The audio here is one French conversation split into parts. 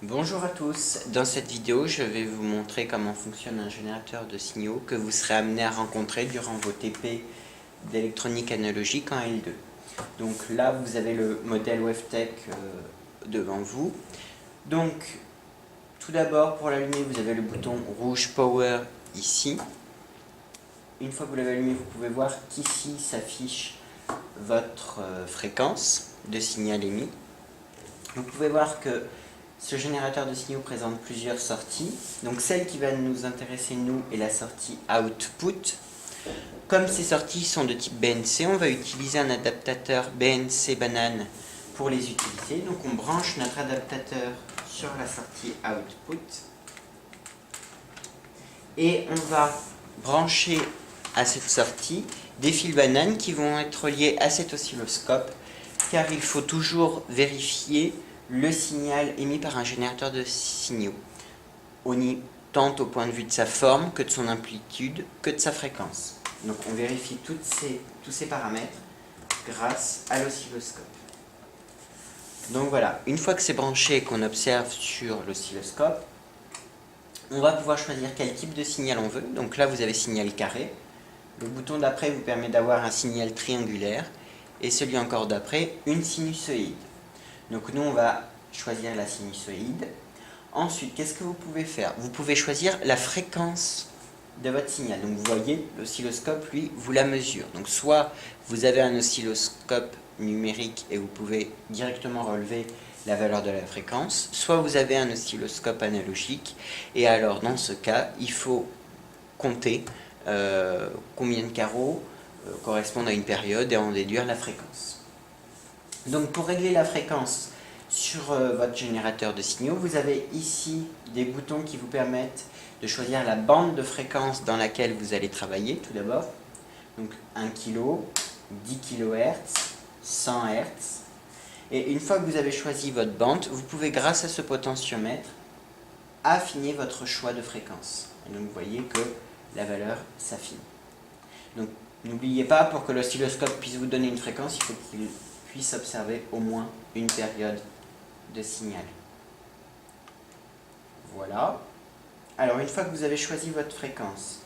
Bonjour à tous, dans cette vidéo je vais vous montrer comment fonctionne un générateur de signaux que vous serez amené à rencontrer durant vos TP d'électronique analogique en L2. Donc là vous avez le modèle WavTech devant vous. Donc tout d'abord pour l'allumer vous avez le bouton rouge Power ici. Une fois que vous l'avez allumé vous pouvez voir qu'ici s'affiche votre fréquence de signal émis. Vous pouvez voir que ce générateur de signaux présente plusieurs sorties. Donc celle qui va nous intéresser nous est la sortie output. Comme ces sorties sont de type BNC, on va utiliser un adaptateur BNC banane pour les utiliser. Donc on branche notre adaptateur sur la sortie output et on va brancher à cette sortie des fils banane qui vont être reliés à cet oscilloscope, car il faut toujours vérifier le signal émis par un générateur de signaux, tant au point de vue de sa forme que de son amplitude que de sa fréquence. Donc on vérifie tous ces paramètres grâce à l'oscilloscope. Donc voilà, une fois que c'est branché et qu'on observe sur l'oscilloscope, on va pouvoir choisir quel type de signal on veut. Donc là vous avez signal carré. Le bouton d'après vous permet d'avoir un signal triangulaire et celui encore d'après une sinusoïde. Donc nous on va choisir la sinusoïde. Ensuite, qu'est-ce que vous pouvez faire? Vous pouvez choisir la fréquence de votre signal. Donc vous voyez, l'oscilloscope lui vous la mesure. Donc soit vous avez un oscilloscope numérique et vous pouvez directement relever la valeur de la fréquence, soit vous avez un oscilloscope analogique et alors dans ce cas il faut compter combien de carreaux correspondent à une période et en déduire la fréquence. Donc pour régler la fréquence sur votre générateur de signaux, vous avez ici des boutons qui vous permettent de choisir la bande de fréquence dans laquelle vous allez travailler tout d'abord. Donc 1 kg, 10 kHz, 100 Hz. Et une fois que vous avez choisi votre bande, vous pouvez grâce à ce potentiomètre affiner votre choix de fréquence. Et donc vous voyez que la valeur s'affine. Donc n'oubliez pas, pour que l'oscilloscope puisse vous donner une fréquence, il faut qu'il puisse observer au moins une période de signal. Voilà. Alors une fois que vous avez choisi votre fréquence,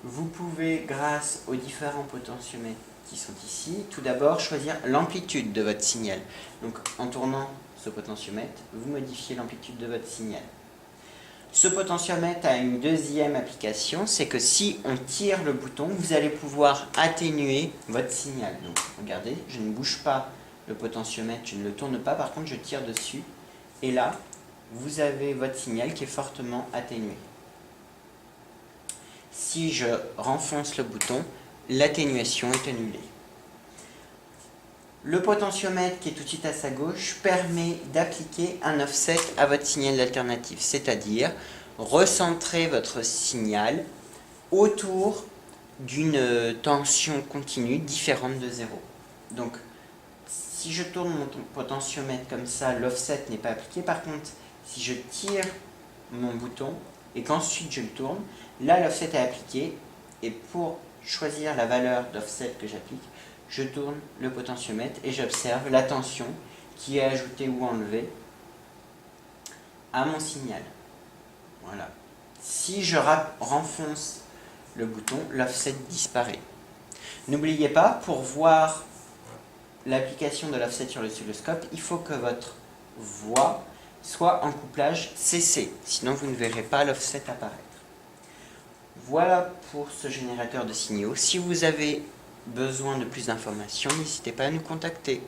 vous pouvez, grâce aux différents potentiomètres qui sont ici, tout d'abord choisir l'amplitude de votre signal. Donc en tournant ce potentiomètre, vous modifiez l'amplitude de votre signal. Ce potentiomètre a une deuxième application, c'est que si on tire le bouton, vous allez pouvoir atténuer votre signal. Donc regardez, je ne bouge pas le potentiomètre, je ne le tourne pas, par contre je tire dessus, et là, vous avez votre signal qui est fortement atténué. Si je renfonce le bouton, l'atténuation est annulée. Le potentiomètre qui est tout de suite à sa gauche permet d'appliquer un offset à votre signal d'alternative, c'est-à-dire recentrer votre signal autour d'une tension continue différente de 0. Donc, si je tourne mon potentiomètre comme ça, l'offset n'est pas appliqué. Par contre, si je tire mon bouton et qu'ensuite je le tourne, là l'offset est appliqué. Et pour choisir la valeur d'offset que j'applique, je tourne le potentiomètre et j'observe la tension qui est ajoutée ou enlevée à mon signal. Voilà. Si je renfonce le bouton, l'offset disparaît. N'oubliez pas, pour voir l'application de l'offset sur l'oscilloscope, il faut que votre voix soit en couplage CC, sinon vous ne verrez pas l'offset apparaître. Voilà pour ce générateur de signaux. Si vous avez besoin de plus d'informations, n'hésitez pas à nous contacter.